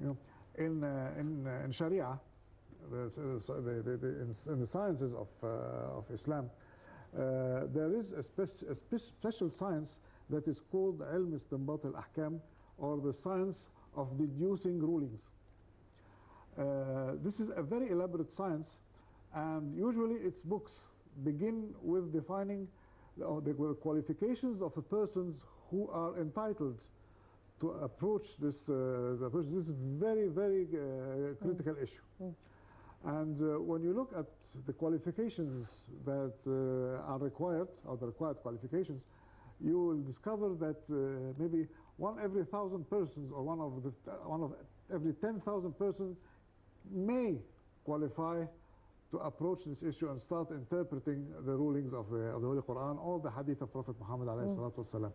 You know, in Sharia, in the sciences of Islam, there is a special science that is called ilm istinbat al-ahkam, or the science of deducing rulings. This is a very elaborate science, and usually its books begin with defining the qualifications of the persons who are entitled to approach this very, very critical issue. And when you look at the qualifications that are required, or the required qualifications, you will discover that maybe one every 1,000 persons, or one of every 10,000 persons may qualify to approach this issue and start interpreting the rulings of the Holy Quran or the Hadith of Prophet Muhammad ﷺ.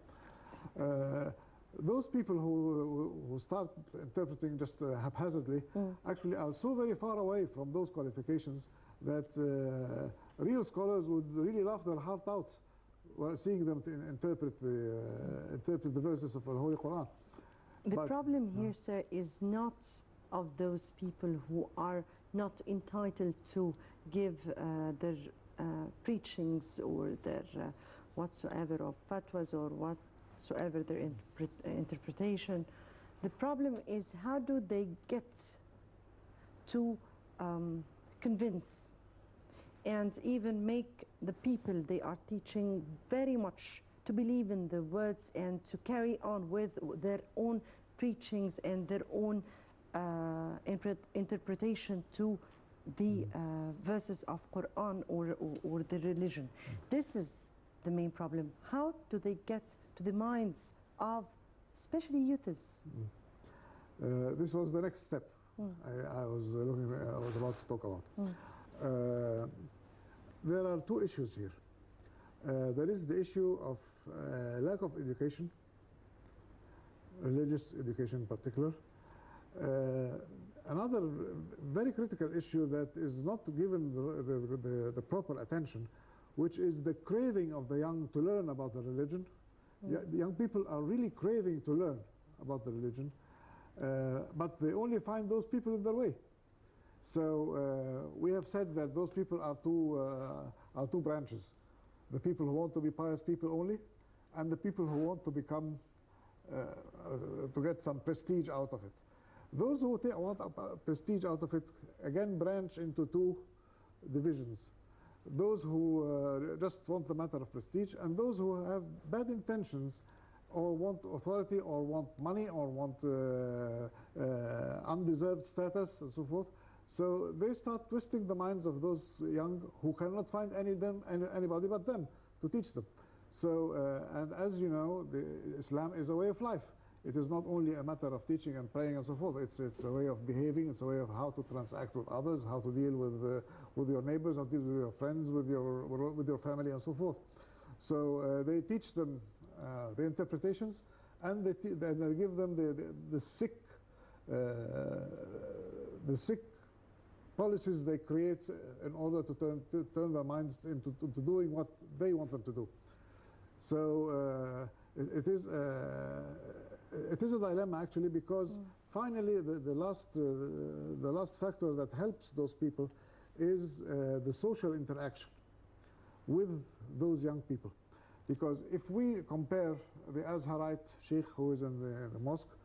Those people who start interpreting just haphazardly actually are so very far away from those qualifications that real scholars would really laugh their heart out while seeing them to interpret the verses of the Holy Quran. The problem here, sir, is not of those people who are not entitled to give their preachings or their whatsoever of fatwas or whatsoever their interpretation. The problem is, how do they get to convince and even make the people they are teaching very much to believe in the words and to carry on with their own preachings and their own interpretation to the verses of Quran or the religion. This is the main problem. How do they get to the minds of especially youths? This was the next step I was about to talk about. There are two issues here. There is the issue of lack of education, religious education in particular. Another very critical issue that is not given the proper attention, which is the craving of the young to learn about the religion. The young people are really craving to learn about the religion, but they only find those people in their way. So we have said that those people are two branches: the people who want to be pious people only, and the people who want to become to get some prestige out of it. Those who want prestige out of it, again, branch into two divisions. Those who just want the matter of prestige, and those who have bad intentions, or want authority, or want money, or want undeserved status, and so forth. So they start twisting the minds of those young who cannot find anybody but them to teach them. So, and as you know, Islam is a way of life. It is not only a matter of teaching and praying and so forth. It's a way of behaving. It's a way of how to transact with others, how to deal with your neighbors, how to deal with your friends, with your family, and so forth. So they teach them the interpretations, and they give them the sick policies they create in order to turn their minds into doing what they want them to do. So it is a dilemma, actually, because finally the last factor that helps those people is the social interaction with those young people. Because if we compare the Azharite sheikh who is in the mosque,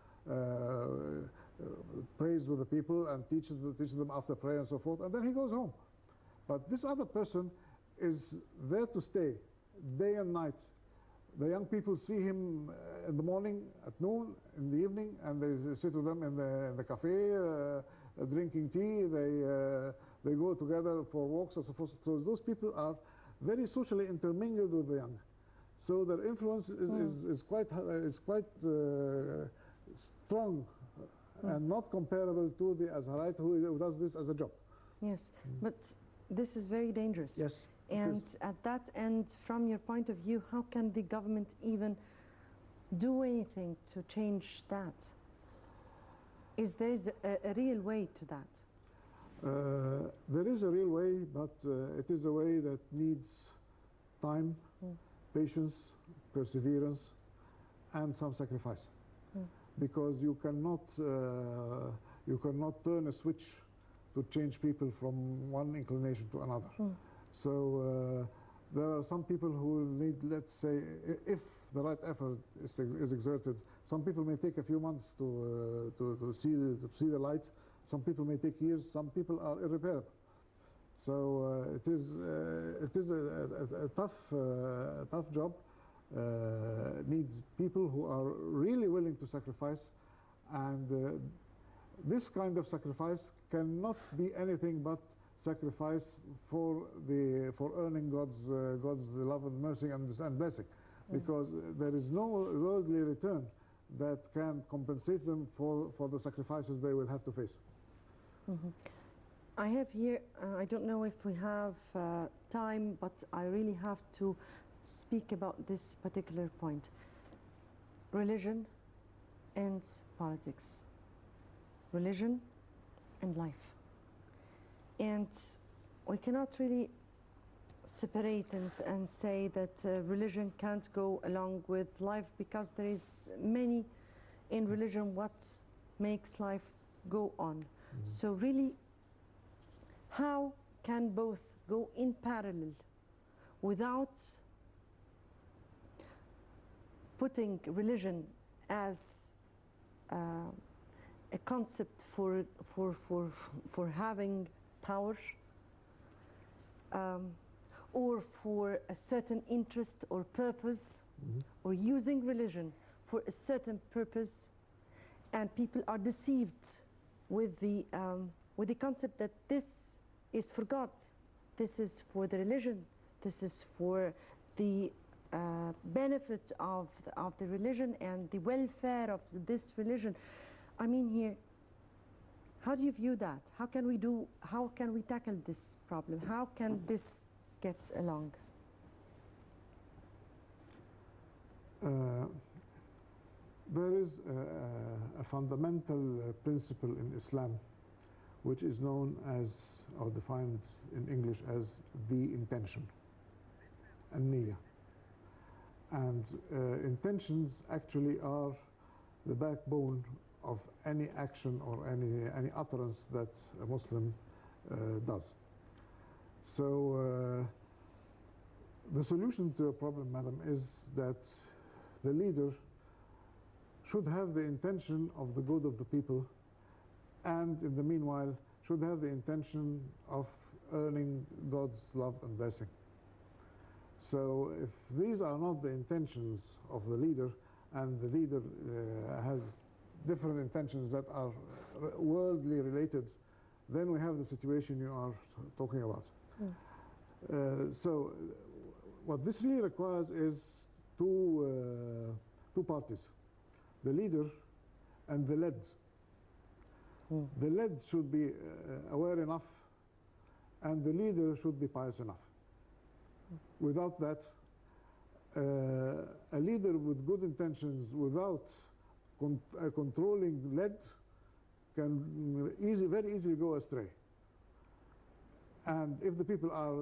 prays with the people and teaches them after prayer and so forth, and then he goes home. But this other person is there to stay day and night. The young people see him in the morning, at noon, in the evening, and they sit with them in the cafe, drinking tea. They go together for walks and so forth. So those people are very socially intermingled with the young. So their influence is quite strong and not comparable to the Azharite who does this as a job. Yes, but this is very dangerous. Yes. And at that end, from your point of view, how can the government even do anything to change that? Is there a real way to that? There is a real way, but it is a way that needs time, patience, perseverance, and some sacrifice. Because you cannot You cannot turn a switch to change people from one inclination to another. So there are some people who will need, let's say, if the right effort is exerted, some people may take a few months to see the light. Some people may take years. Some people are irreparable. So it is a tough job. Needs people who are really willing to sacrifice, and this kind of sacrifice cannot be anything but sacrifice for earning God's love and mercy and blessing, because there is no worldly return that can compensate them for the sacrifices they will have to face. I have here, I don't know if we have time, but I really have to speak about this particular point. Religion and politics. Religion and life. And we cannot really separate and say that religion can't go along with life, because there is many in religion what makes life go on. So really, how can both go in parallel without putting religion as a concept for having power, or for a certain interest or purpose, or using religion for a certain purpose, and people are deceived with the concept that this is for God, this is for the religion, this is for the benefit of the religion and the welfare of this religion. I mean, here, how do you view that? How can we tackle this problem? How can this get along? There is a fundamental principle in Islam which is known as, or defined in English as, the intention, an-niyyah. And intentions actually are the backbone of any action or any utterance that a Muslim does. So the solution to a problem, madam, is that the leader should have the intention of the good of the people, and in the meanwhile should have the intention of earning God's love and blessing. So if these are not the intentions of the leader, and the leader has different intentions that are worldly related, then we have the situation you are talking about. So what this really requires is two parties, the leader and the led. The led should be aware enough, and the leader should be pious enough. Without that, a leader with good intentions without a controlling led can very easily go astray. And if the people are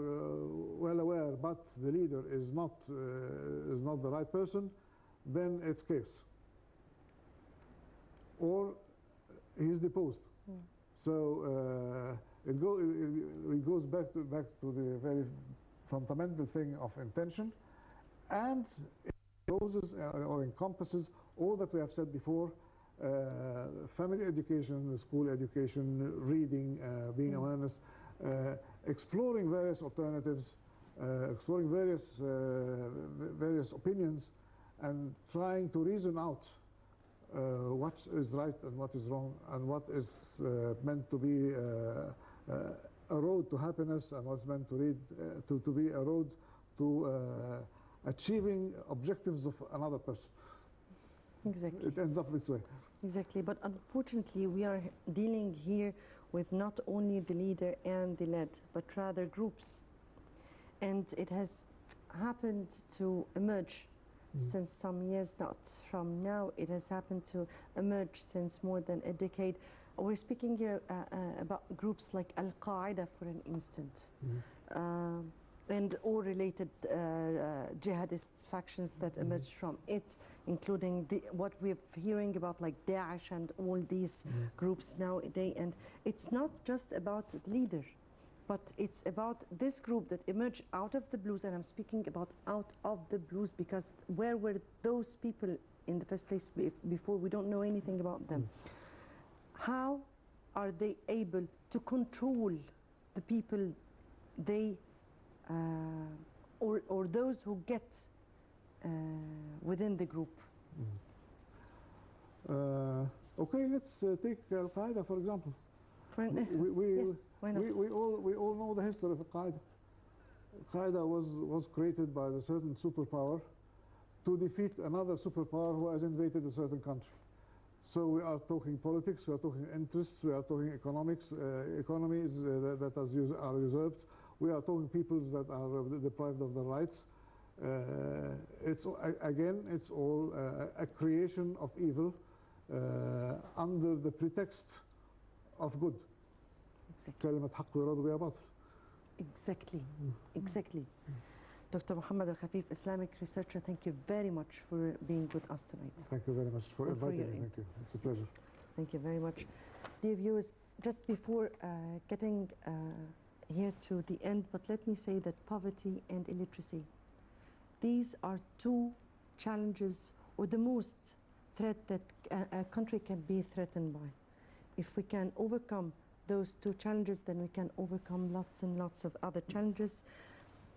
well aware, but the leader is not the right person, then it's chaos. Or he's deposed. So it goes back to the very fundamental thing of intention, and it closes or encompasses all that we have said before: family education, school education, reading, being awareness, exploring various alternatives, exploring various opinions, and trying to reason out what is right and what is wrong, and what is meant to be a road to happiness, and what's meant to be a road to achieving objectives of another person. Exactly. It ends up this way. Exactly, but unfortunately we are dealing here with not only the leader and the led, but rather groups. And it has happened to emerge since some years, not from now. It has happened to emerge since more than a decade. We're speaking here about groups like Al-Qaeda, for an instance. and all related jihadist factions that emerged from it, including what we're hearing about, like Daesh and all these groups nowadays. And it's not just about the leader, but it's about this group that emerged out of the blues. And I'm speaking about out of the blues, because where were those people in the first place before? We don't know anything about them. How are they able to control the people they or those who get within the group? Okay, let's take Al-Qaeda, for example. Yes, why not? We all know the history of Al-Qaeda. Al-Qaeda was created by a certain superpower to defeat another superpower who has invaded a certain country. So we are talking politics, we are talking interests, we are talking economics, economies that are usurped. We are talking peoples that are deprived of their rights. Again, it's all a creation of evil under the pretext of good. Exactly. Exactly. Dr. Mohamed Al-Khafif, Islamic researcher, thank you very much for being with us tonight. Thank you very much for inviting me. Thank you. It's a pleasure. Thank you very much. Dear viewers, just before getting here to the end, but let me say that poverty and illiteracy, these are two challenges, or the most threat that a country can be threatened by. If we can overcome those two challenges, then we can overcome lots and lots of other challenges.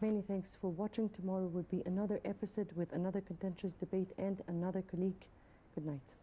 Many thanks for watching. Tomorrow will be another episode with another contentious debate and another colleague. Good night.